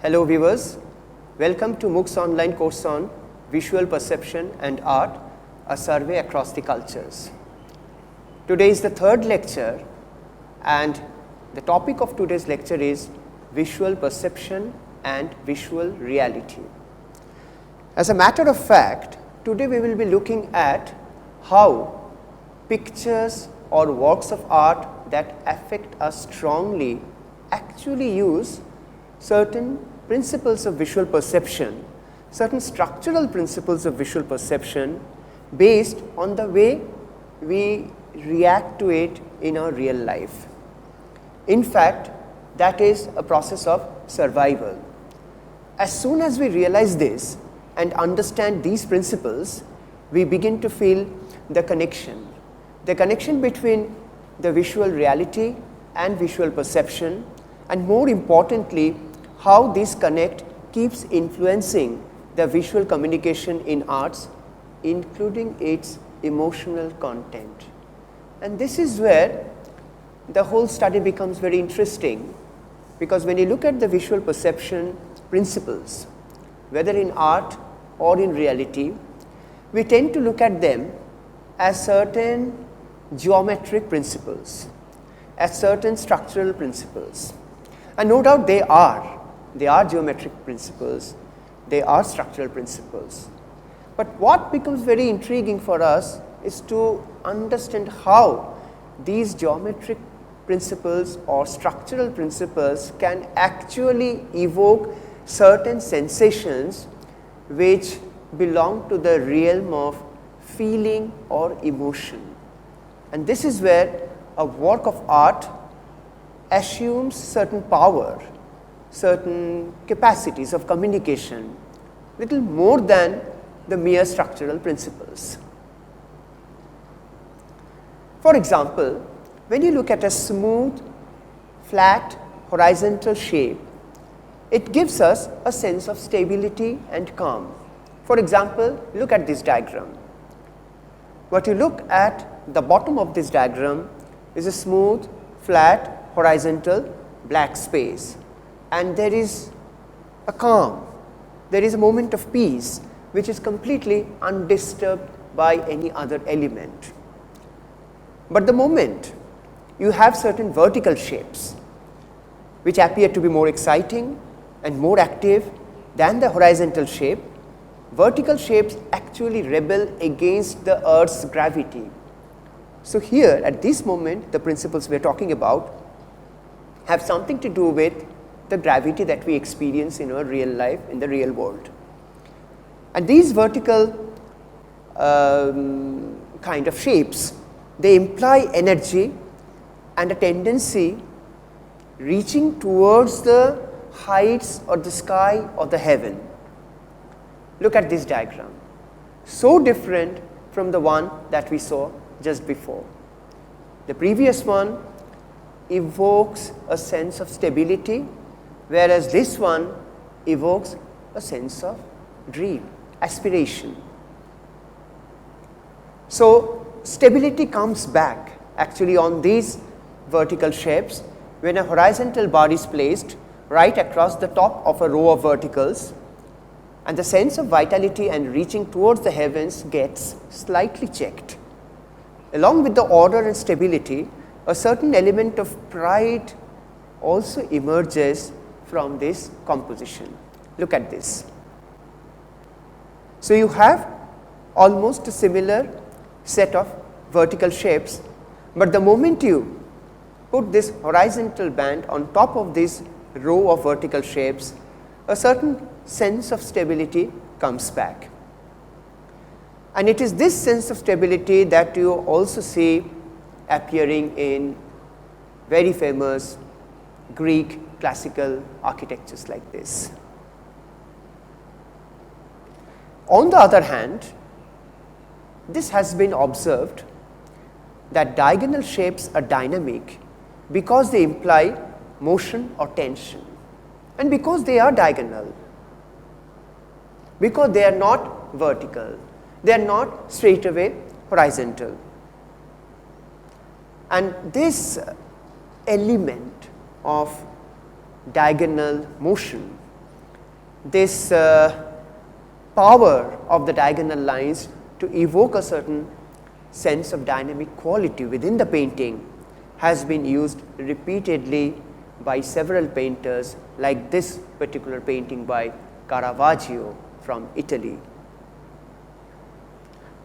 Hello viewers, welcome to MOOC's online course on Visual Perception and Art, a survey across the cultures. Today is the third lecture and the topic of today's lecture is Visual Perception and Visual Reality. As a matter of fact, today we will be looking at how pictures or works of art that affect us strongly actually use certain principles of visual perception, certain structural principles of visual perception based on the way we react to it in our real life. In fact, that is a process of survival. As soon as we realize this and understand these principles, we begin to feel the connection between the visual reality and visual perception, and more importantly, how this connect keeps influencing the visual communication in arts, including its emotional content. And this is where the whole study becomes very interesting, because when you look at the visual perception principles, whether in art or in reality, we tend to look at them as certain geometric principles, as certain structural principles. And no doubt they are geometric principles, they are structural principles. But what becomes very intriguing for us is to understand how these geometric principles or structural principles can actually evoke certain sensations which belong to the realm of feeling or emotion. And this is where a work of art assumes certain power, certain capacities of communication, little more than the mere structural principles. For example, when you look at a smooth, flat, horizontal shape, it gives us a sense of stability and calm. For example, look at this diagram. What you look at the bottom of this diagram is a smooth, flat, horizontal black space. And there is a calm, there is a moment of peace which is completely undisturbed by any other element. But the moment you have certain vertical shapes which appear to be more exciting and more active than the horizontal shape, vertical shapes actually rebel against the Earth's gravity. So here at this moment, the principles we are talking about have something to do with the gravity that we experience in our real life, in the real world. And these vertical kind of shapes, they imply energy and a tendency reaching towards the heights or the sky or the heaven. Look at this diagram, so different from the one that we saw just before. The previous one evokes a sense of stability, whereas this one evokes a sense of dream, aspiration. So stability comes back actually on these vertical shapes when a horizontal bar is placed right across the top of a row of verticals, and the sense of vitality and reaching towards the heavens gets slightly checked. Along with the order and stability, a certain element of pride also emerges from this composition. Look at this. So you have almost a similar set of vertical shapes, but the moment you put this horizontal band on top of this row of vertical shapes, a certain sense of stability comes back. And it is this sense of stability that you also see appearing in very famous Greek classical architectures like this. On the other hand, this has been observed that diagonal shapes are dynamic because they imply motion or tension, and because they are diagonal, because they are not vertical, they are not straightaway horizontal. And this element of diagonal motion this power of the diagonal lines to evoke a certain sense of dynamic quality within the painting has been used repeatedly by several painters, like this particular painting by Caravaggio from Italy.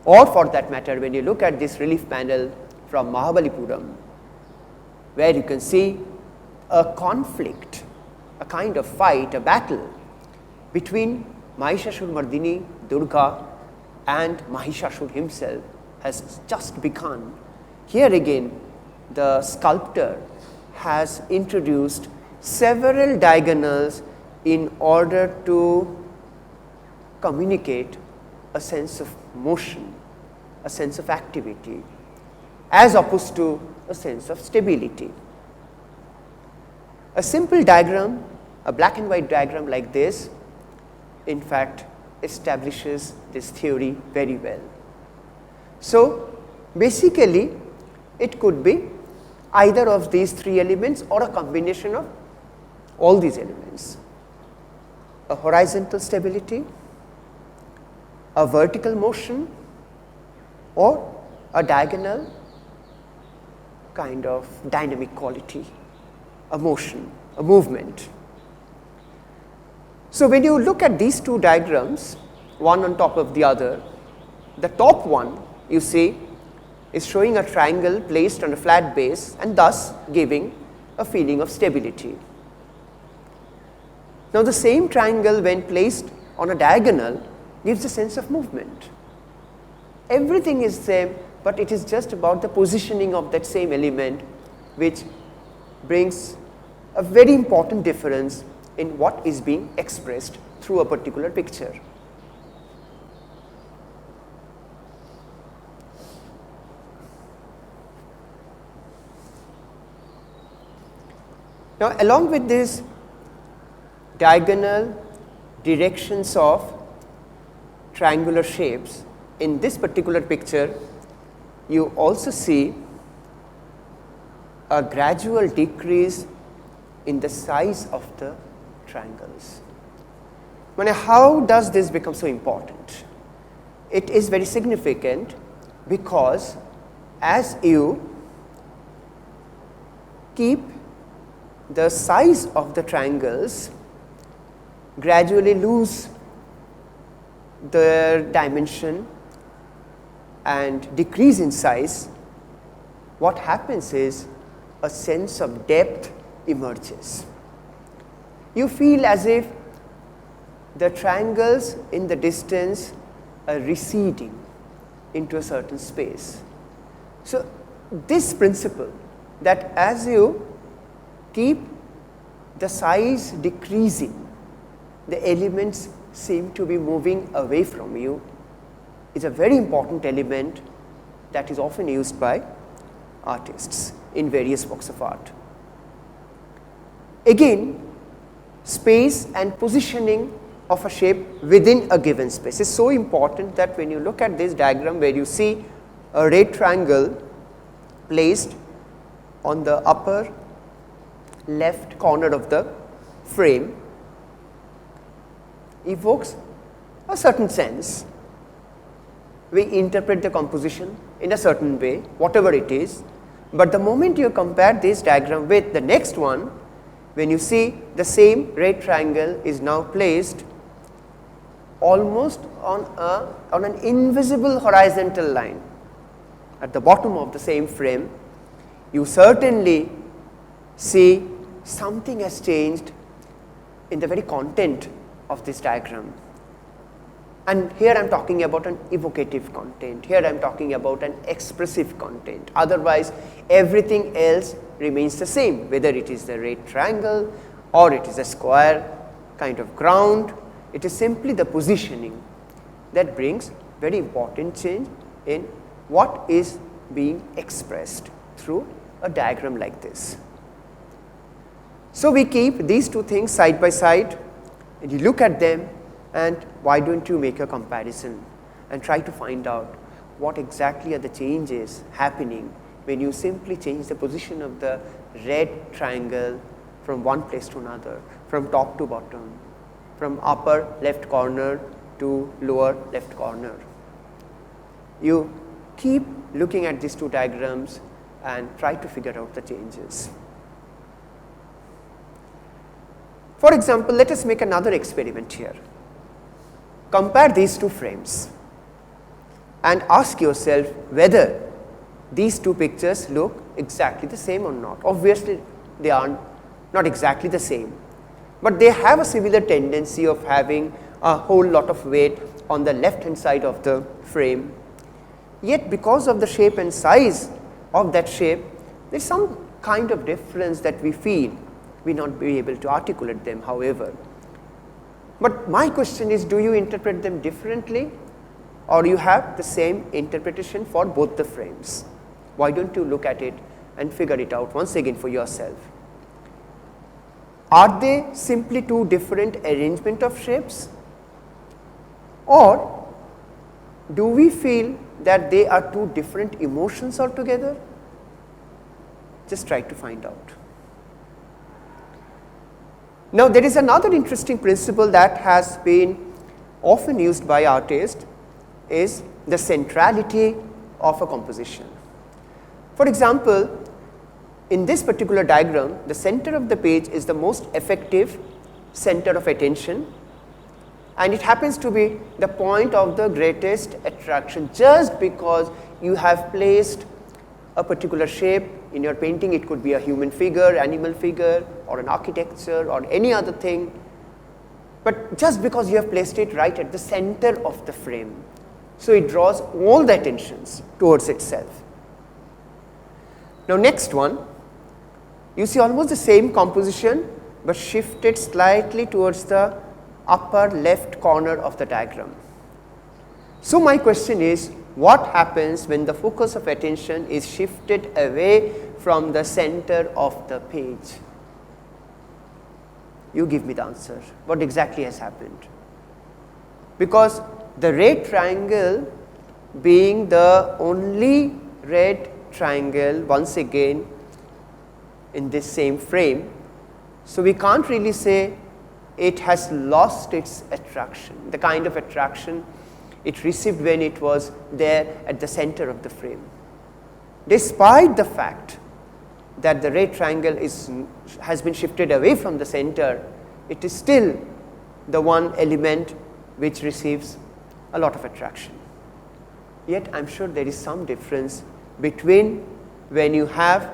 Or for that matter, when you look at this relief panel from Mahabalipuram, where you can see a conflict, a kind of fight, a battle between Mahishasur-Mardini, Durga, and Mahishasur himself has just begun. Here again, the sculptor has introduced several diagonals in order to communicate a sense of motion, a sense of activity, as opposed to a sense of stability. A simple diagram, a black and white diagram like this, in fact, establishes this theory very well. So, basically, it could be either of these three elements or a combination of all these elements: a horizontal stability, a vertical motion, or a diagonal kind of dynamic quality, a motion, a movement. So, when you look at these two diagrams, one on top of the other, the top one you see is showing a triangle placed on a flat base and thus giving a feeling of stability. Now, the same triangle when placed on a diagonal gives a sense of movement. Everything is same, but it is just about the positioning of that same element which brings a very important difference in what is being expressed through a particular picture. Now, along with these diagonal directions of triangular shapes, in this particular picture, you also see a gradual decrease in the size of the triangles. Now, how does this become so important? It is very significant because as you keep the size of the triangles gradually lose their dimension and decrease in size, what happens is a sense of depth emerges. You feel as if the triangles in the distance are receding into a certain space. So, this principle that as you keep the size decreasing, the elements seem to be moving away from you, is a very important element that is often used by artists in various works of art. Again, space and positioning of a shape within a given space is so important that when you look at this diagram where you see a red triangle placed on the upper left corner of the frame, evokes a certain sense. We interpret the composition in a certain way, whatever it is, but the moment you compare this diagram with the next one, when you see the same red triangle is now placed almost on an invisible horizontal line at the bottom of the same frame, you certainly see something has changed in the very content of this diagram. And here I am talking about an evocative content, here I am talking about an expressive content. Otherwise, everything else remains the same, whether it is the red triangle or it is a square kind of ground. It is simply the positioning that brings very important change in what is being expressed through a diagram like this. So, we keep these two things side by side and you look at them, and why don't you make a comparison and try to find out what exactly are the changes happening when you simply change the position of the red triangle from one place to another, from top to bottom, from upper left corner to lower left corner. You keep looking at these two diagrams and try to figure out the changes. For example, let us make another experiment here. Compare these two frames and ask yourself whether these two pictures look exactly the same or not. Obviously, they are not exactly the same, but they have a similar tendency of having a whole lot of weight on the left hand side of the frame. Yet because of the shape and size of that shape, there is some kind of difference that we feel. We not be able to articulate them, however. But my question is, do you interpret them differently, or you have the same interpretation for both the frames? Why don't you look at it and figure it out once again for yourself? Are they simply two different arrangement of shapes, or do we feel that they are two different emotions altogether? Just try to find out. Now, there is another interesting principle that has been often used by artists, is the centrality of a composition. For example, in this particular diagram, the center of the page is the most effective center of attention, and it happens to be the point of the greatest attraction. Just because you have placed a particular shape in your painting, it could be a human figure, animal figure, or an architecture, or any other thing, but just because you have placed it right at the center of the frame, so it draws all the attentions towards itself. Now, next one, you see almost the same composition, but shifted slightly towards the upper left corner of the diagram. So my question is, what happens when the focus of attention is shifted away from the center of the page? You give me the answer. What exactly has happened? Because the red triangle being the only red triangle once again in this same frame, so we can't really say it has lost its attraction, the kind of attraction it received when it was there at the center of the frame. Despite the fact that the red triangle has been shifted away from the center, it is still the one element which receives a lot of attraction. Yet I am sure there is some difference between when you have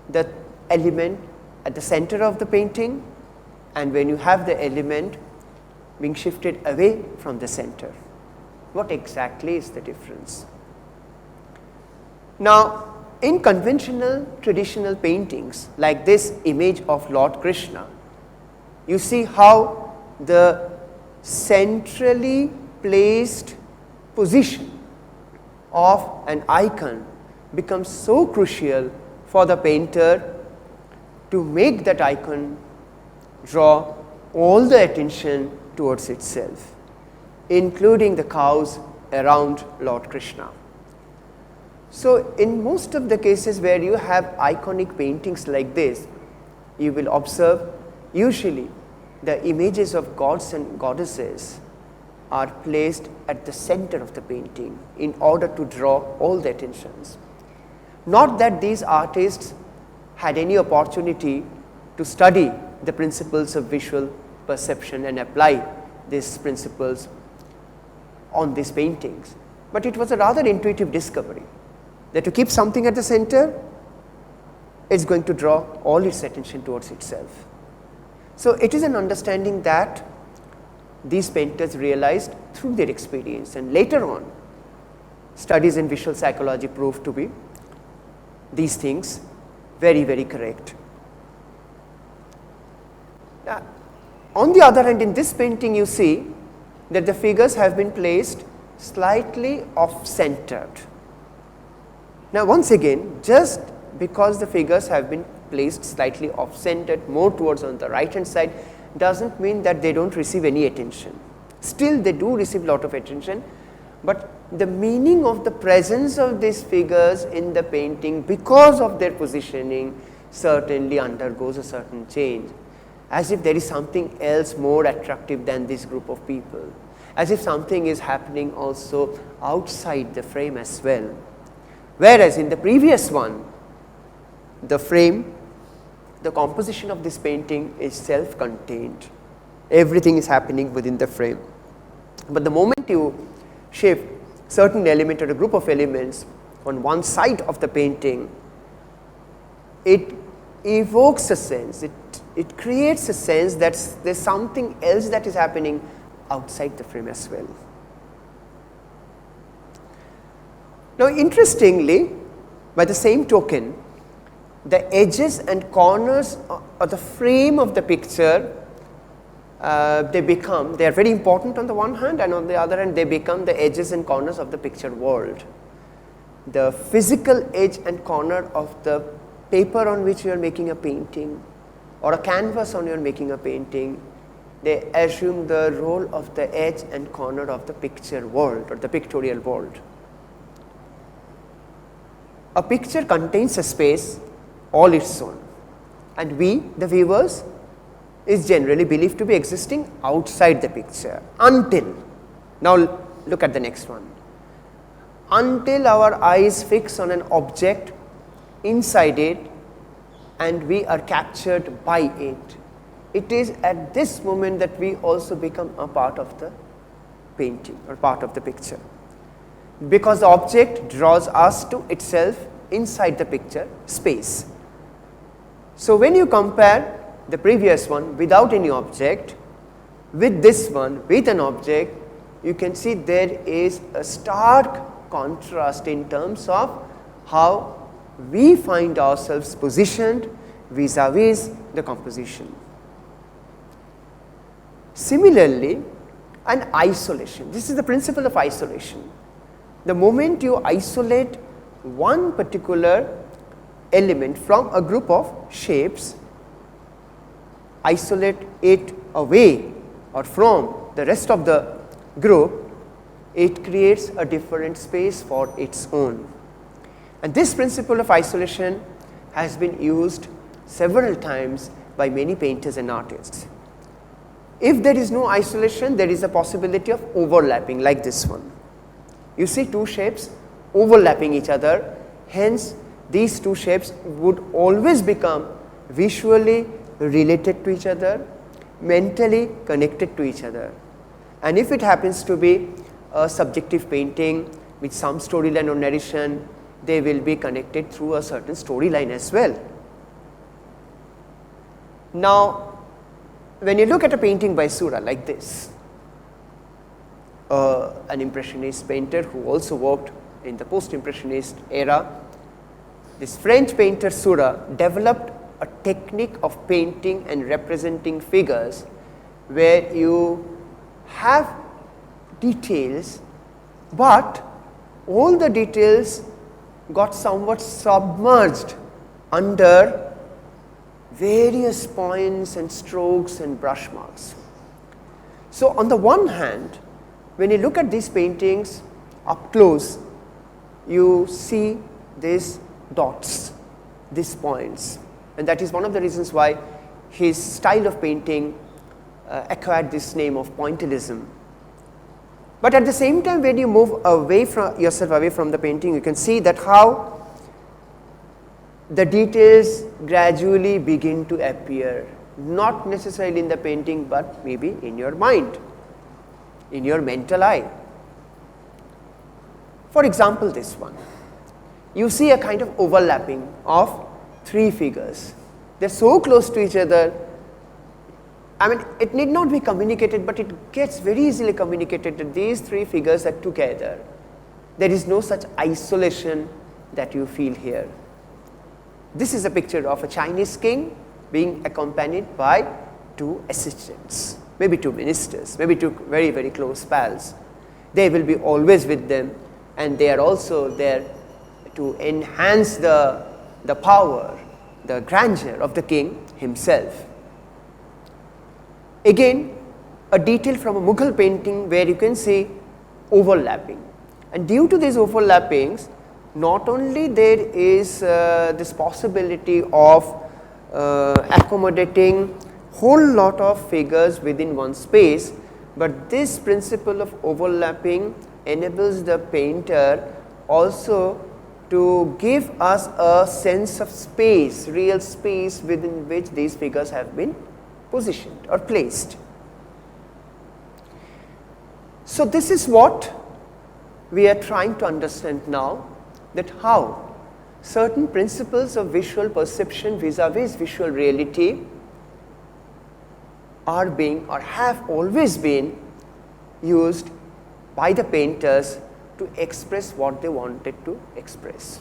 the element at the center of the painting and when you have the element being shifted away from the center. What exactly is the difference? Now, in conventional traditional paintings like this image of Lord Krishna, you see how the centrally placed position of an icon becomes so crucial for the painter to make that icon draw all the attention towards itself, including the cows around Lord Krishna. So, in most of the cases where you have iconic paintings like this, you will observe usually the images of gods and goddesses are placed at the center of the painting in order to draw all the attentions. Not that these artists had any opportunity to study the principles of visual perception and apply these principles on these paintings, but it was a rather intuitive discovery that to keep something at the center, it's going to draw all its attention towards itself. So it is an understanding that these painters realized through their experience, and later on studies in visual psychology proved to be these things very, very correct. On the other hand, in this painting you see that the figures have been placed slightly off-centered. Now once again, just because the figures have been placed slightly off-centered, more towards on the right hand side, doesn't mean that they don't receive any attention. Still they do receive a lot of attention, but the meaning of the presence of these figures in the painting because of their positioning certainly undergoes a certain change. as if there is something else more attractive than this group of people, as if something is happening also outside the frame as well. Whereas in the previous one, the frame, the composition of this painting is self-contained. Everything is happening within the frame. But the moment you shift certain element or a group of elements on one side of the painting, it evokes a sense, it creates a sense that there's something else that is happening outside the frame as well. Now interestingly, by the same token, the edges and corners of the frame of the picture, they are very important on the one hand, and on the other hand they become the edges and corners of the picture world. The physical edge and corner of the paper on which you are making a painting, or a canvas on which you are making a painting, they assume the role of the edge and corner of the picture world or the pictorial world. A picture contains a space all its own, and we, the viewers, is generally believed to be existing outside the picture until, now look at the next one, until our eyes fix on an object inside it and we are captured by it. It is at this moment that we also become a part of the painting or part of the picture, because the object draws us to itself inside the picture space. So when you compare the previous one without any object with this one with an object, you can see there is a stark contrast in terms of how we find ourselves positioned vis-a-vis the composition. Similarly, an isolation. This is the principle of isolation. The moment you isolate one particular element from a group of shapes, isolate it away or from the rest of the group, it creates a different space for its own. And this principle of isolation has been used several times by many painters and artists. If there is no isolation, there is a possibility of overlapping like this one. You see two shapes overlapping each other, hence these two shapes would always become visually related to each other, mentally connected to each other. And if it happens to be a subjective painting with some storyline or narration, they will be connected through a certain storyline as well. Now, when you look at a painting by Seurat like this, an impressionist painter who also worked in the post-impressionist era, this French painter Seurat developed a technique of painting and representing figures where you have details, but all the details got somewhat submerged under various points and strokes and brush marks. So on the one hand, when you look at these paintings up close, you see these dots, these points, and that is one of the reasons why his style of painting acquired this name of pointillism. But at the same time, when you move yourself away from the painting, you can see that how the details gradually begin to appear, not necessarily in the painting, but maybe in your mind, in your mental eye. For example, this one, you see a kind of overlapping of three figures. They are so close to each other. I mean, it need not be communicated, but it gets very easily communicated that these three figures are together. There is no such isolation that you feel here. This is a picture of a Chinese king being accompanied by two assistants, maybe two ministers, maybe two very, very close pals. They will be always with them, and they are also there to enhance the power, the grandeur of the king himself. Again, a detail from a Mughal painting where you can see overlapping, and due to these overlappings, not only there is this possibility of accommodating whole lot of figures within one space, but this principle of overlapping enables the painter also to give us a sense of space, real space within which these figures have been positioned or placed. So this is what we are trying to understand now, that how certain principles of visual perception vis-a-vis visual reality are being or have always been used by the painters to express what they wanted to express,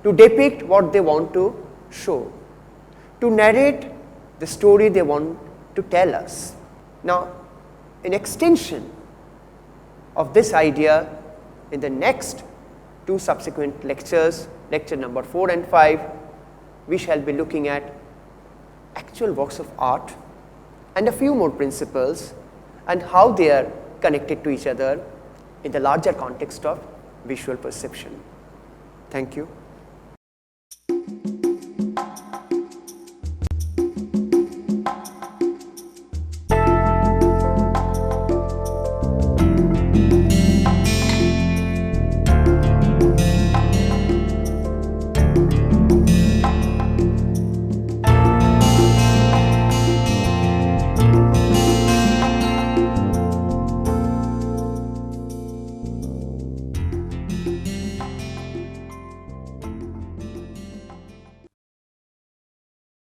to depict what they want to show, to narrate the story they want to tell us. Now, in extension of this idea, in the next two subsequent lectures, lecture number 4 and 5, we shall be looking at actual works of art and a few more principles and how they are connected to each other in the larger context of visual perception. Thank you.